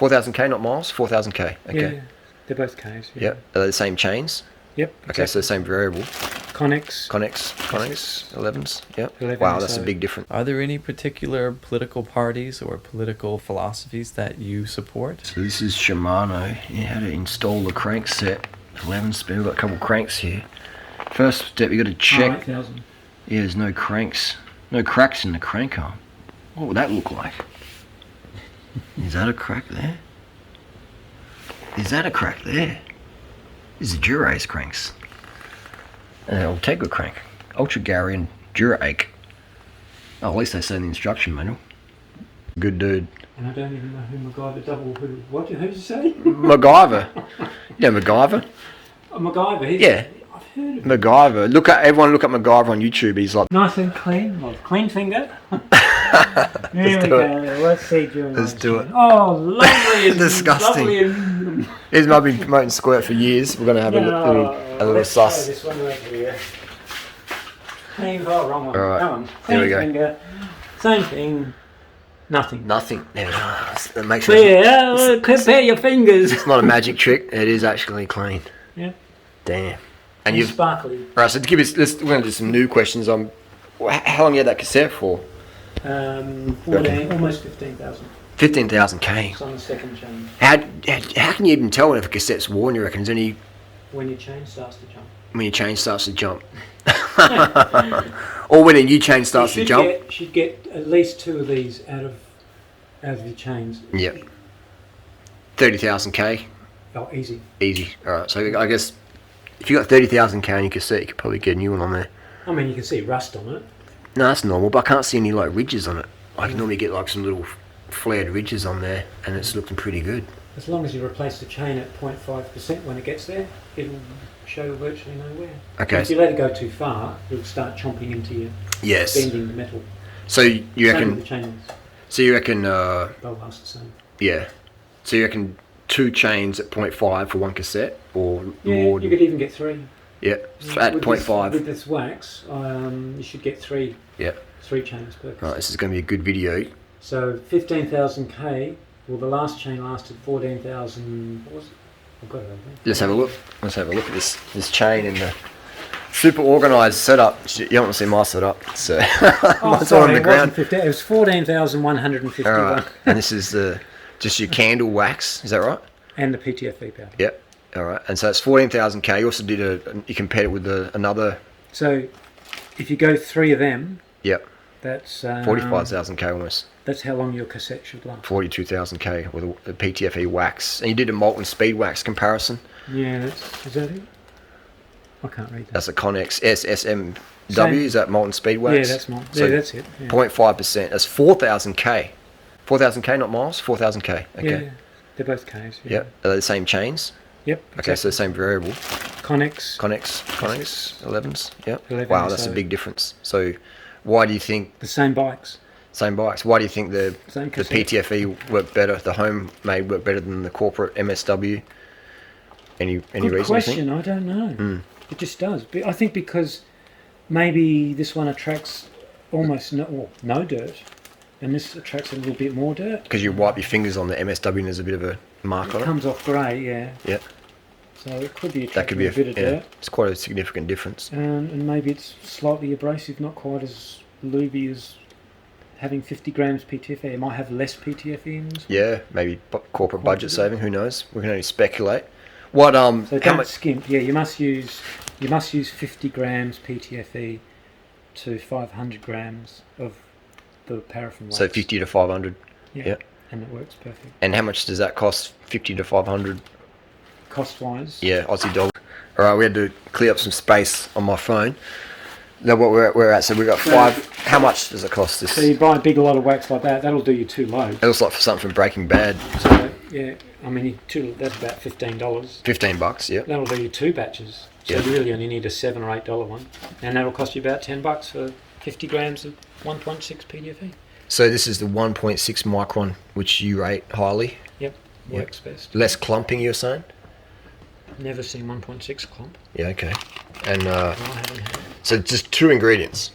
4,000k, not miles. 4,000k. Okay. Yeah, they're both Ks. Yeah. Yep. Are they the same chains? Yep. Okay, so the same variable. Connex 11s. Yep. 11, Wow, that's so a big difference. Are there any particular political parties or political philosophies that you support? So this is Shimano. You had to install the crankset. 11 speed. We've got a couple cranks here. First step, you got to check. 8,000. Yeah, there's no cranks, no cracks in the crank arm. What would that look like? Is that a crack there? Is that a crack there? These are Dura-Ace cranks. And an Ultegra crank. Ultra Garian Dura-Ace. Oh, at least they say in the instruction manual. Good dude. And I don't even know who MacGyver double who. What did you say? MacGyver. You know MacGyver? Oh, MacGyver. Yeah. I've heard of him. MacGyver. Everyone look at MacGyver on YouTube. He's like. Nice and clean. Well, clean finger. Here we go. Let's see. Let's do it. Oh, lovely. Disgusting. Lovely and... He's been promoting squirt for years. We're going to have a little let's suss. try this one right here. Clean. Oh, wrong one. All right. That one. There we go. Finger. Same thing. Nothing. Nothing. There we go. That makes sure Compare your fingers. it's not a magic trick. It is actually clean. Yeah. Damn. And And you've. sparkly. All right. So to give us, we're going to do some new questions. How long you had that cassette for? 14, almost 15,000. 15,000k. It's on the second chain. How can you even tell if a cassette's worn? You reckon? Is only When your chain starts to jump. when your chain starts to jump, or when a new chain starts to jump? You should get at least 2 of these out of your chains. Yep. 30,000k. Oh, easy. Easy. All right. So I guess if you got 30,000k on your cassette, you could probably get a new one on there. I mean, you can see rust on it. No, that's normal, but I can't see any like ridges on it. I can normally get like some little flared ridges on there, and it's looking pretty good. As long as you replace the chain at 0.5% when it gets there, it'll show virtually no wear. Okay. If you let it go too far, it'll start chomping into you, Yes. bending the metal. So you Same with reckon? the chains. So you reckon? They'll last the same. Yeah. So you reckon 2 chains at 0.5 for one cassette, or Yeah, more? you could even get 3. Yeah. At With 0.5. With this wax, you should get 3. Yeah. 3 chains per cassette. Right. This is going to be a good video. So 15,000k. Well, the last chain lasted 14,000. What was it? I've got it over there. Let's have a look. Let's have a look at this chain in the super organised setup. You don't want to see my setup. So mine's all on the ground. It was 14,151. All right. And this is just your candle wax. Is that right? And the PTFE powder. Yep. All right. And so it's 14,000k. You also did you compared it with another. So if you go 3 of them, Yep. that's 45,000k almost. That's how long your cassette should last. 42,000k with a PTFE wax. And you did a molten speed wax comparison. Yeah, is that it? I can't read that. That's a Connex SSMW. Same. Is that molten speed wax? Yeah, that's molten. So Yeah, that's it. Yeah. 0.5%. That's 4,000k. 4,000k, not miles. 4,000k. Okay. Yeah, they're both Ks. Yeah. Yep. Are they the same chains? Yep. Okay, so the same variable. Connex. Connex 11s. Yep. 11, Wow, that's a so- big difference. So, why do you think The same bikes. same bikes? Why do you think the Same cassette. PTFE worked better? The homemade worked better than the corporate MSW? Any Good reason? question. You I don't know. Mm. It just does. But I think because maybe this one attracts almost no dirt, and this attracts a little bit more dirt. Because you wipe your fingers on the MSW and there's a bit of a mark It on it. comes off grey, yeah. Yeah. So it could be That could attracting be a bit of yeah. dirt. It's quite a significant difference. And maybe it's slightly abrasive, not quite as lubey as having 50 grams PTFE. It might have less PTFE in this one. Yeah, maybe corporate budget saving. Who knows? We can only speculate. What So how don't much? skimp. Yeah, you must use 50 grams PTFE to 500 grams of the paraffin wax. So 50 to 500. Yeah, yeah. and it works perfect. And how much does that cost? 50 to 500. Cost-wise, Yeah, Aussie dollar. All right, we had to clear up some space on my phone. Now what we're at, so we got 5. How much does it cost this? so you buy a big lot of wax like that, that'll do you 2 loads. It looks like for something from Breaking Bad. So yeah, I mean that's about $15. $15. Yep. That'll do you 2 batches. So Yeah. you really only need a $7 or $8 one, and that'll cost you about $10 for 50 grams of 1.6 PTFE. So this is the 1.6 micron, which you rate highly. Yep, Yep. works best. Less clumping, you're saying? Never seen 1.6 clump. Yeah. Okay. And No, I haven't had it. so just 2 ingredients.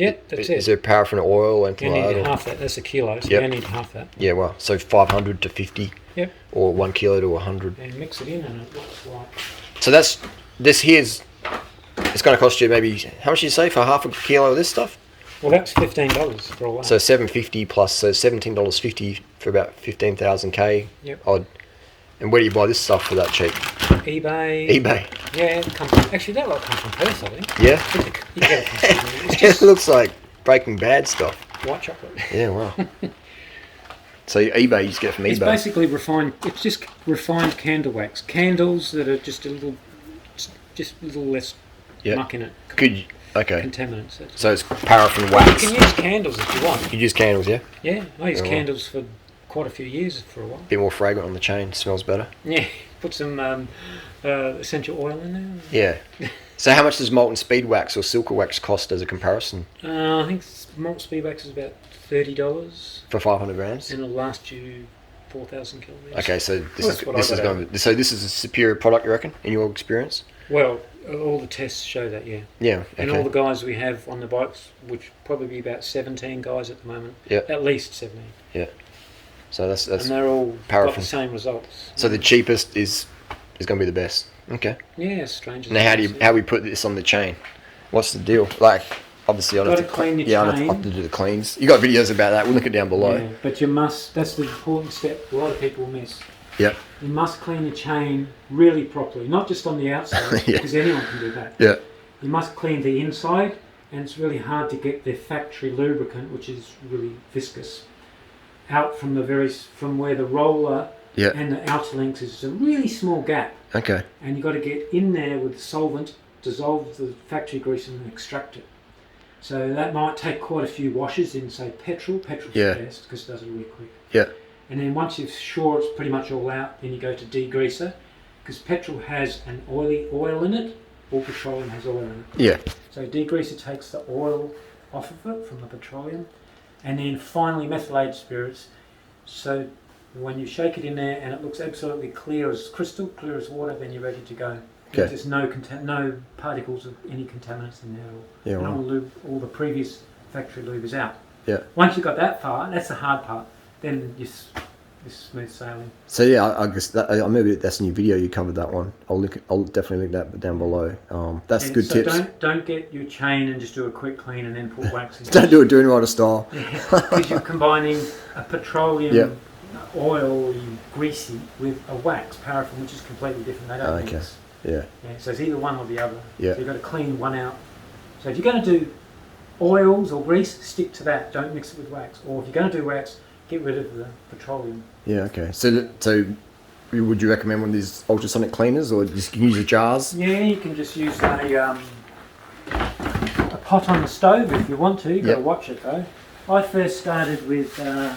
Yeah, that's it. Is there paraffin oil or anything You like need that? half that. That's a kilo, so Yep. you need half that. Yeah, well, so 500 to 50. Yep. Or 1 kilo to 100. And mix it in, and it looks like. So this here's, it's going to cost you maybe, how much did you say for half a kilo of this stuff? Well, that's $15 for all that. So $7.50 plus, so $17.50 for about 15,000 K Yep. odd. And where do you buy this stuff for that cheap? eBay. eBay. Yeah, it comes from, actually that lot comes from Perth, I think. Yeah? You get it from it's It just looks like Breaking Bad stuff. white chocolate. Yeah, wow. So eBay, you just get it from It's eBay. basically refined. It's just refined candle wax. Candles that are just a little less Yeah. muck in it. Good. Okay. Contaminants. So it's paraffin You wax. can use candles if you want. You use candles, yeah? Yeah, I use Oh, wow. candles for quite a few years for a while. Bit more fragrant on the chain, smells better. Yeah, put some essential oil in Yeah. So how much does molten speed wax or silk wax cost as a comparison there. I think malt speed wax is about $30, for 500 grams? and it'll last you 4,000 kilometres. Okay, so That's what I got out of this is a superior product, you reckon, in your experience? Well, all the tests show that, yeah. Yeah. And all Okay. the guys we have on the bikes, which probably be about 17 guys at the moment. Yeah. At least 17. So that's And they're all got paraffin. the same results. So the cheapest is going to be the best. Okay. Yeah, it's strange. Now how we put this on the chain? What's the deal? Like obviously I'll have Gotta to clean your I'll chain. have to do the cleans. You got videos about that. We'll link it down below. Yeah, but you must, that's the important step a lot of people miss. Yep. You must clean your chain really properly, not just on the outside, Yeah. because anyone can do that. Yeah. You must clean the inside, and it's really hard to get the factory lubricant, which is really viscous, out from from where the roller Yeah. and the outer links is a really small gap, Okay. and you've got to get in there with solvent, dissolve the factory grease and extract it. So that might take quite a few washes in, say, petrol's Yeah. the best because it does it really quick. Yeah. And then once you're sure it's pretty much all out, then you go to degreaser, because petrol has an oil in it, all petroleum has oil in it. Yeah. So degreaser takes the oil off of it from the petroleum, and then finally methylated spirits. So when you shake it in there and it looks absolutely clear as crystal, clear as water, then you're ready to go. Okay. There's no particles of any contaminants in there at all. Yeah, And wow. all, all the previous factory lube is out. Yeah. Once you've got that far, that's the hard part. Then you're smooth sailing. So yeah, I guess maybe that's in your video. You covered that one. I'll definitely link that down below. That's Yeah, good so tips. Don't get your chain and just do a quick clean and then put wax in. Don't do it durianrider style. Because you're combining a petroleum Yeah. oil, greasy, with a wax, paraffin, which is completely different. They don't Okay. mix. Yeah. Yeah, so it's either one or the other. Yeah. So you've got to clean one out. So if you're going to do oils or grease, stick to that. Don't mix it with wax. Or if you're going to do wax, get rid of the petroleum. Yeah. Okay. So would you recommend one of these ultrasonic cleaners, or just use your jars? Yeah, you can just use a pot on the stove if you want to. You've got to Yep. watch it though. I first started with. I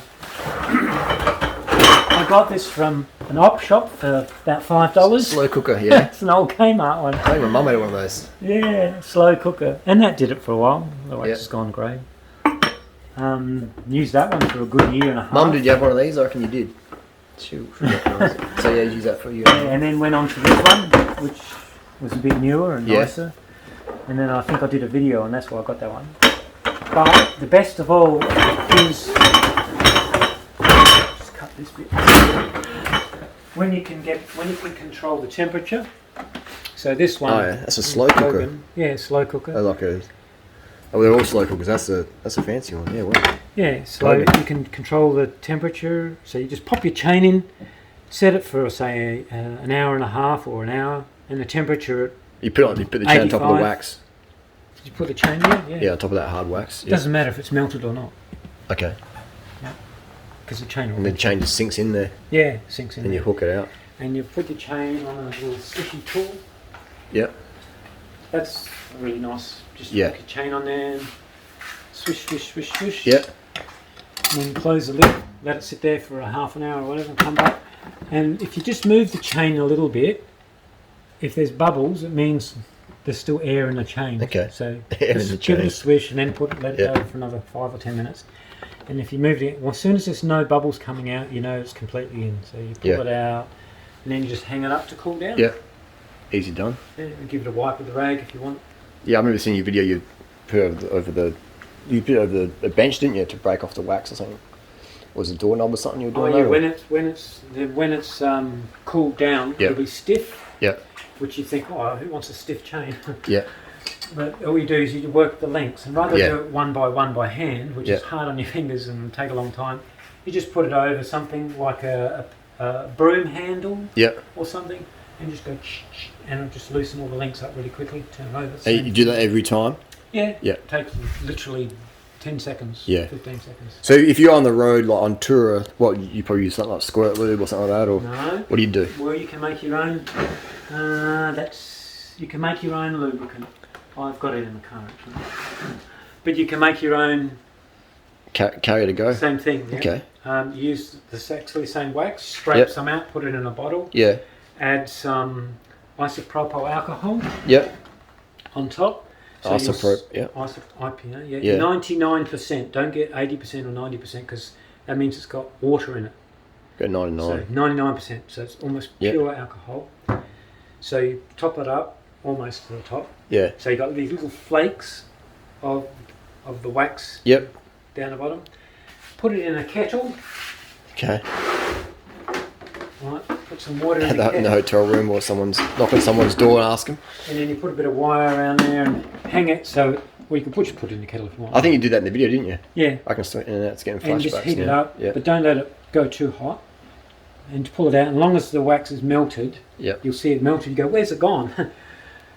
got this from an op shop for about $5. Slow cooker. Yeah. It's an old Kmart one. I think my mum had one of those. Yeah, slow cooker, and that did it for a while. The wax Yep. has gone grey. Used that one for a good year and a half. Mum, did you have one of these? I reckon you did. So yeah, use that for you. Yeah, and then went on to this one, which was a bit newer and Yeah. nicer. And then I think I did a video, and that's why I got that one. But the best of all is just cut this bit. When you can control the temperature. So this one. Oh yeah, that's a slow cooker. Hogan, yeah, slow cooker. I like a. Oh, they're all slow cookers. That's a fancy one. Yeah. Well. Yeah, so Hogan. you can control the temperature. So you just pop your chain in, set it for say an hour and a half or an hour, and the temperature. You put the chain on top of the 85. wax. You put the chain in. Yeah, on top of that hard wax. It doesn't matter if it's melted or not, Okay. because the chain will. And the chain just sinks in there, Yeah, sinks in. and you there. hook it out. And you put your chain on a little squishy tool. Yep. That's really nice. Just Yeah. put your chain on there, and swish, swish, swish, swish. Yep. And then close the lid, let it sit there for a half an hour or whatever, and come back. And if you just move the chain a little bit, if there's bubbles, it means there's still air in the chain. Okay. So Air in just the give it chain. a swish and then let it Yeah. go for another 5 or 10 minutes. And if you move it, well, as soon as there's no bubbles coming out, you know it's completely in. So you pull Yeah. it out, and then you just hang it up to cool down. Yep. Easy done. Yeah, and give it a wipe with the rag if you want. Yeah, I remember seeing your video. You put over the you put it over the bench, didn't you, to break off the wax or something? Was it a doorknob or something you were Oh doing? yeah, that, when it's cooled down, Yeah. it'll be stiff. Yeah. Which you think, oh, who wants a stiff chain? Yeah. But all you do is you work the lengths, and rather Yeah. than do it one by hand, which Yeah. is hard on your fingers and take a long time, you just put it over something like a broom handle Yeah. or something, and just go and it'll just loosen all the links up really quickly, turn it over. You do that every time? Yeah. Yeah. It takes literally 10 seconds, Yeah. 15 seconds. So if you're on the road, like on tour, what you probably use something like squirt lube or something like that, or No. what do you do? Well, you can make your own. You can make your own lubricant. I've got it in the car actually. But you can make your own. Carry to go. Same thing. Yeah? Okay. You use exactly the same wax. Scrape Yep. some out. Put it in a bottle. Yeah. Add some isopropyl alcohol Yep. on top. Isopropyl. Yeah. IPA. Yeah. Yeah. 99%. Don't get 80% or 90% because that means it's got water in it. Go 99. So 99%. So it's almost Yep. pure alcohol. So you top it up almost to the top. Yeah. So you got these little flakes of the wax Yep. down the bottom. Put it in a kettle. Okay. Right. Put some water in the In kettle. the hotel room, or someone's knocking someone's door and ask them. And then you put a bit of wire around there and hang it so. Well, you can put it in the kettle if you want. I think you did that in the video, didn't you? Yeah. I can see it, and it's getting flashbacks. And just heat it now. up, Yeah. but don't let it go too hot. And to pull it out, as long as the wax is melted, Yep. you'll see it melted. You go, where's it gone?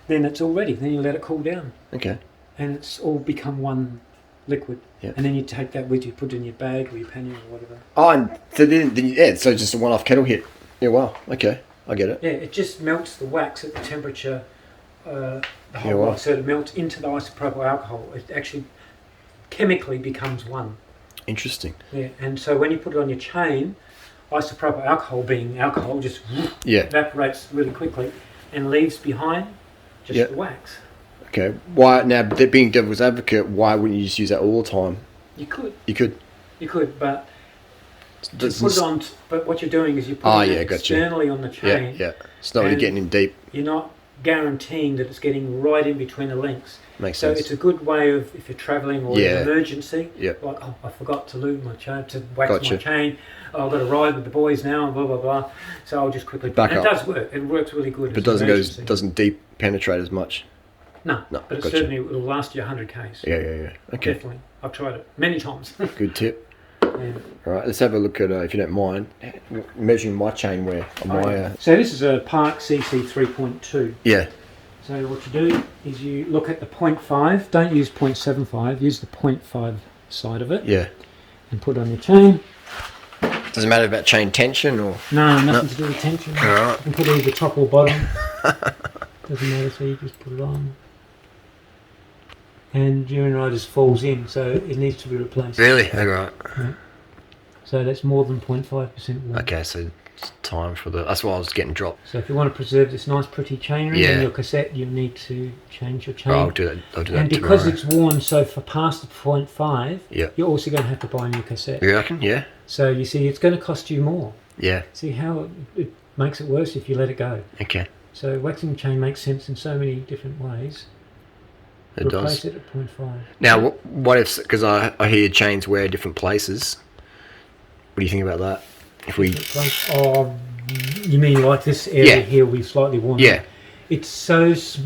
Then it's all ready. Then you let it cool down, Okay. and it's all become one liquid. Yep. And then you take that with you, put it in your bag or your pannier or whatever. Oh, and so then yeah, so just a one-off kettle hit. Yeah. Wow. Okay. I get it. Yeah, it just melts the wax at the temperature, the whole wow. wax, so it melts into the isopropyl alcohol. It actually chemically becomes one. Interesting. Yeah, and so when you put it on your chain, isopropyl alcohol, being alcohol, just Yeah. evaporates really quickly and leaves behind just Yeah. the wax. Okay. Why now? Being devil's advocate, why wouldn't you just use that all the time? You could, You could. but Doesn't put it on. But what you're doing is you're Oh, putting yeah, it gotcha. externally on the Yeah. chain. Yeah. It's not really And- getting in deep. You're not guaranteeing that it's getting right in between the links. Makes So sense. it's a good way of, if you're travelling or Yeah. in an emergency, Yeah. like, oh, I forgot to lube my chain, to wax Gotcha. my chain, oh, I've got to ride with the boys now, and blah, blah, blah. So I'll just quickly... Back and up. it does work. It works really good. But as an emergency. doesn't deep penetrate as much. No, No, but it gotcha. certainly will last you 100 Ks. Yeah. Okay. Definitely. I've tried it many times. Good tip. Yeah. All right. Let's have a look at if you don't mind measuring my chain wear on my. So this is a Park CC 3.2. Yeah. So what you do is you look at the 0.5. Don't use 0.75. Use the 0.5 side of it. Yeah. And put it on your chain. Does it matter about chain tension or? No, nothing to do with tension. Alright. You can put it either top or bottom. Doesn't matter, so you just put it on. And durianrider falls in, so it needs to be replaced. Really? All right. So that's more than 0.5% warm. Okay, so it's time for the. That's why I was getting dropped. So if you want to preserve this nice pretty chain ring Yeah. in your cassette, you need to change your chain. Oh, I'll do that. I'll do that And because tomorrow. it's worn so for past the 0.5, Yeah. you're also going to have to buy a new cassette. You reckon? Yeah. So you see, it's going to cost you more. Yeah. See how it makes it worse if you let it go. Okay. So waxing chain makes sense in so many different ways. It Replace does. it at 0.5. Now, what if? Because I hear chains wear different places. What do you think about that? If we. Oh, you mean like this area Yeah. here will be slightly warmer? Yeah. It's such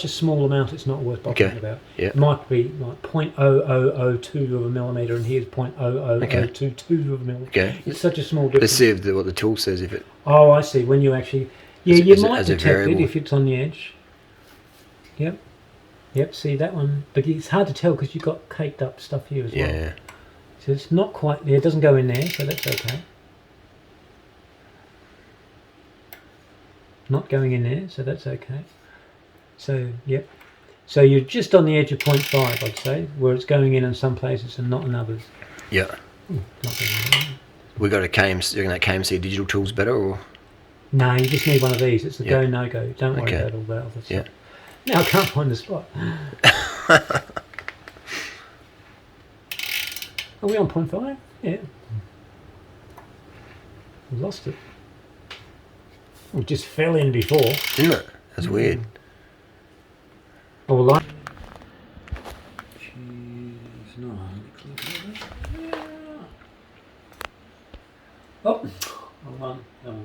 a small amount. It's not worth bothering Okay. about. Yeah. It might be like 0.0002 of a millimeter, and here's 0.00022 of a millimeter. Okay. It's such a small difference. Let's see what the tool says. If it. Oh, I see. When you actually, yeah, As- you as a- might as a detect it variable. if it's on the edge. Yep. Yep. See that one, but it's hard to tell because you've got caked up stuff here as well. Yeah. So it's not quite there. It doesn't go in there, so that's okay. Not going in there, so that's okay. So, yep. So you're just on the edge of 0.5, I'd say, where it's going in some places and not in others. Yeah. Not going in there. We got a KMC. You reckon that KMC digital tool's better or? No, you just need one of these. It's the Yeah. go, no go. Don't worry Okay. about all that other stuff. Yeah. Now I can't find the spot. Are we on 0.5? Yeah. We lost it. We just fell in before. Isn't it? That's weird. Oh, like. Oh, hold on. Oh, no.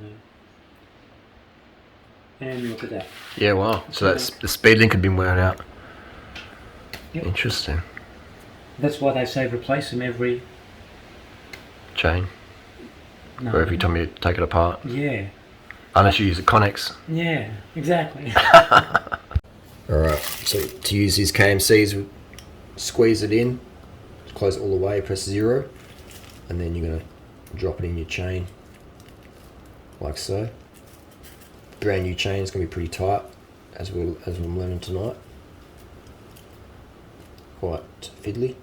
And look at that. Yeah, wow. So that's the speed link had been worn out. Yep. Interesting. That's why they say replace them every... Chain. No. Or every time you take it apart. Yeah. Unless you use a Connex. Yeah, exactly. Alright, so to use these KMCs, squeeze it in, close it all the way, press 0, and then you're going to drop it in your chain, like so. Brand new chain is going to be pretty tight, as we're learning tonight. Quite fiddly.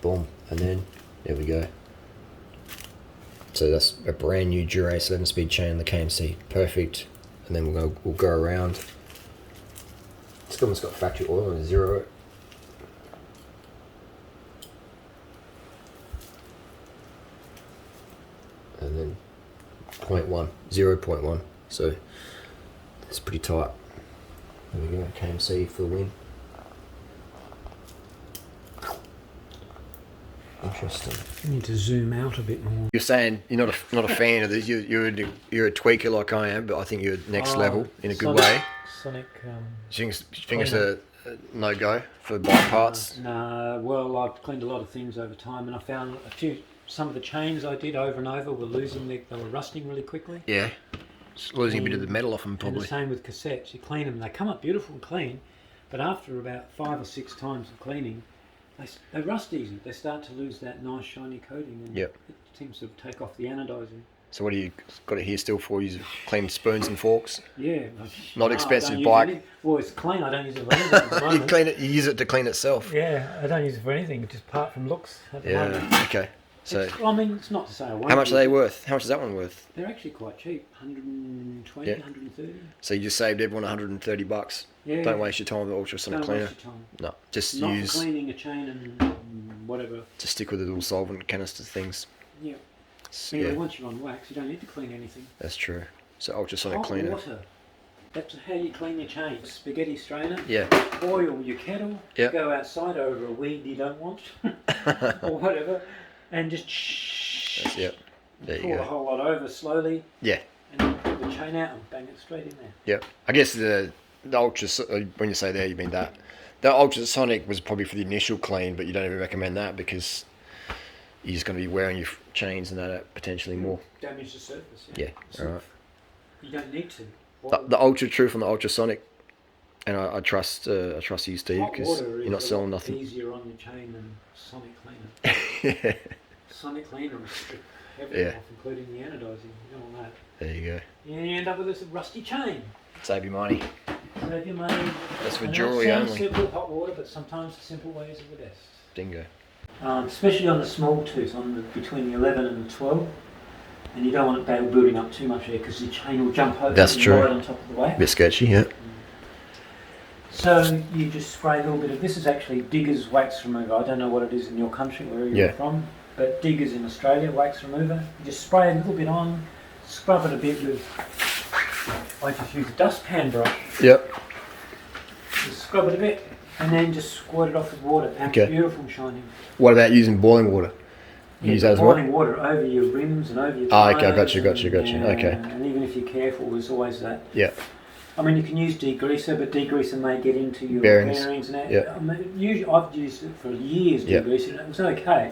Boom, and then there we go. So that's a brand new Durace 11-speed chain on the KMC, perfect. And then we'll go around. It's almost got factory oil and 0. And then 0.1, 0.1. So it's pretty tight. There we go, KMC for the win. Interesting. You need to zoom out a bit more. You're saying you're not a fan of this. You're a tweaker like I am, but I think you're next level in a good way. Sonic. Do you think it's a no go for bike parts? No, well, I've cleaned a lot of things over time, and I found some of the chains I did over and over were they were rusting really quickly. Yeah, just losing a bit of the metal off them probably. And the same with cassettes. You clean them, they come up beautiful and clean, but after about 5 or 6 times of cleaning, they rust easy. They start to lose that nice shiny coating, and Yep. it seems to take off the anodizing. So what do you got it here still for? Use clean spoons and forks? Yeah. Not expensive I don't bike. use it well, it's clean. I don't use it for anything at the moment. You clean it. You use it to clean itself. Yeah, I don't use it for anything, just apart from looks at the moment. Yeah. Okay. So I mean, it's not to say I won't. how much are use they it. worth? How much is that one worth? They're actually quite cheap, 120, Yeah. 130. So you just saved everyone $130. Yeah. Don't waste your time with the Ultrasonic Don't cleaner. waste your time. No, just Not use. for cleaning a chain and whatever. Just stick with the little solvent canister things. Yeah. So, Anyway, yeah, once you're on wax, you don't need to clean anything. that's true. So Ultrasonic Hot cleaner. water. That's how you clean your chain. Spaghetti strainer. Yeah. Oil your kettle. Yep. Go outside over a weed you don't want, or whatever, and just That's, yep. There you pour a go. whole lot over slowly. Yeah. And then pull the chain out and bang it straight in there. Yep. I guess the when you say there, you mean that. The Ultrasonic was probably for the initial clean, but you don't even recommend that because you're just going to be wearing your chains and that potentially more. Damage the surface. Yeah. So All right. you don't need to. The Ultra Truth on the Ultrasonic, and I trust you, Steve, Hot because water you're is not a selling lot nothing. easier on your chain than Sonic Cleaner. Yeah. Sonic Cleaner will strip everything Yeah. off, including the anodizing. You don't want that. There you go. You end up with this rusty chain. Save your money. Save your money. That's for I know it jewelry sounds only. simple, hot water, but sometimes the simple ways are the best. Dingo. Especially on the small tooth, between the 11 and the 12. And you don't want it building up too much air because your chain will jump over That's and true. right on top of the wax. Bit sketchy, yeah. So you just spray a little bit of, this is actually Digger's wax remover. I don't know what it is in your country, where you're Yeah. from, but Digger's in Australia, wax remover. You just spray a little bit on, scrub it a bit with, I just use a dustpan brush. Yep. Just scrub it a bit and then just squirt it off with water. And Okay. it's beautiful and shiny. What about using boiling water? You use that as well? Boiling water over your rims and over your Oh, okay, tyres gotcha. and, Okay. And even if you're careful, there's always that. Yeah. I mean, you can use degreaser, but degreaser may get into your Bearings. and that. Yeah. I mean, usually I've used it for years, Yeah. degreaser, and it was okay.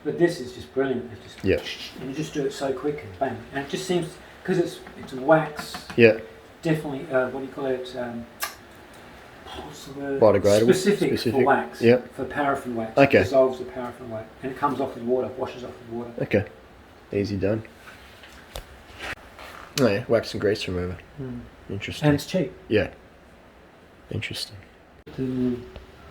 But this is just brilliant. It's just, Yeah. and you just do it so quick and bang. And it just seems, because it's wax, Yeah. definitely, what do you call it? What's the word? Biodegradable? Specific for wax. Yeah. For paraffin wax. Okay. It dissolves the paraffin wax. And it comes off with water, washes off with water. Okay. Easy done. Oh yeah, wax and grease remover. Interesting. And it's cheap. Yeah. Interesting. To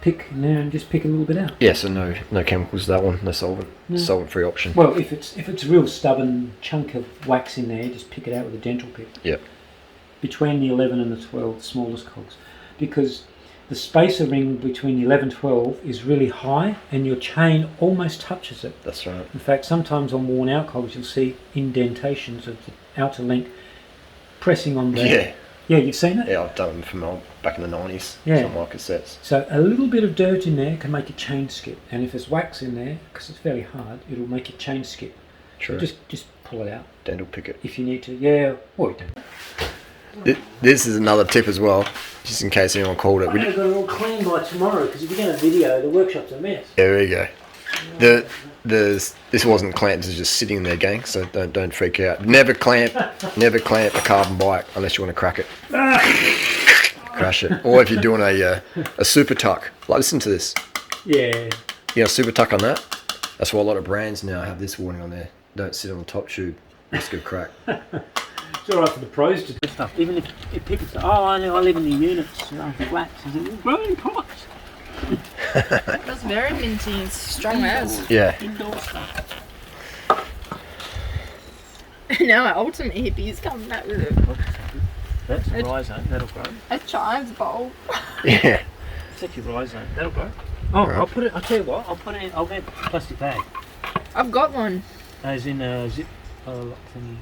pick in there and just pick a little bit out. Yeah, so no chemicals that one, no solvent. No. Solvent free option. Well, if it's a real stubborn chunk of wax in there, just pick it out with a dental pick. Yep. Between the 11 and the 12, smallest cogs. Because the spacer ring between the 11 and 12 is really high and your chain almost touches it. That's right. In fact, sometimes on worn out cogs you'll see indentations of the outer link pressing on there. Yeah. Yeah, you've seen it? Yeah, I've done them from back in the 90s. Yeah. Some of my cassettes. So a little bit of dirt in there can make a chain skip. And if there's wax in there, because it's fairly hard, it'll make your chain skip. True. So just pull it out Dental picket. if you need to. Yeah, or you don't. This is another tip as well, just in case anyone called it. I've got it all clean by tomorrow because if you're going to video, the workshop's a mess. There we go. This wasn't clamped. This is just sitting there, gang. So don't freak out. Never clamp a carbon bike unless you want to crack it, crash it. Or if you're doing a super tuck. Like, listen to this. Yeah. You know, super tuck on that. That's why a lot of brands now have this warning on there. Don't sit on the top tube. Risk of crack. It's alright for the pros to do stuff. Even if people say, oh, I live in the units, flats. I say, well, grow in pots. That's very minty and strong as. Yeah. Indoor stuff. Now our ultimate hippie's coming back with That's a rhizome, that'll grow. a chive's bowl. Yeah. Take your rhizome, that'll grow. Oh, Right. I'll tell you what, I'll get a plastic bag. I've got one. As in a zip thingy.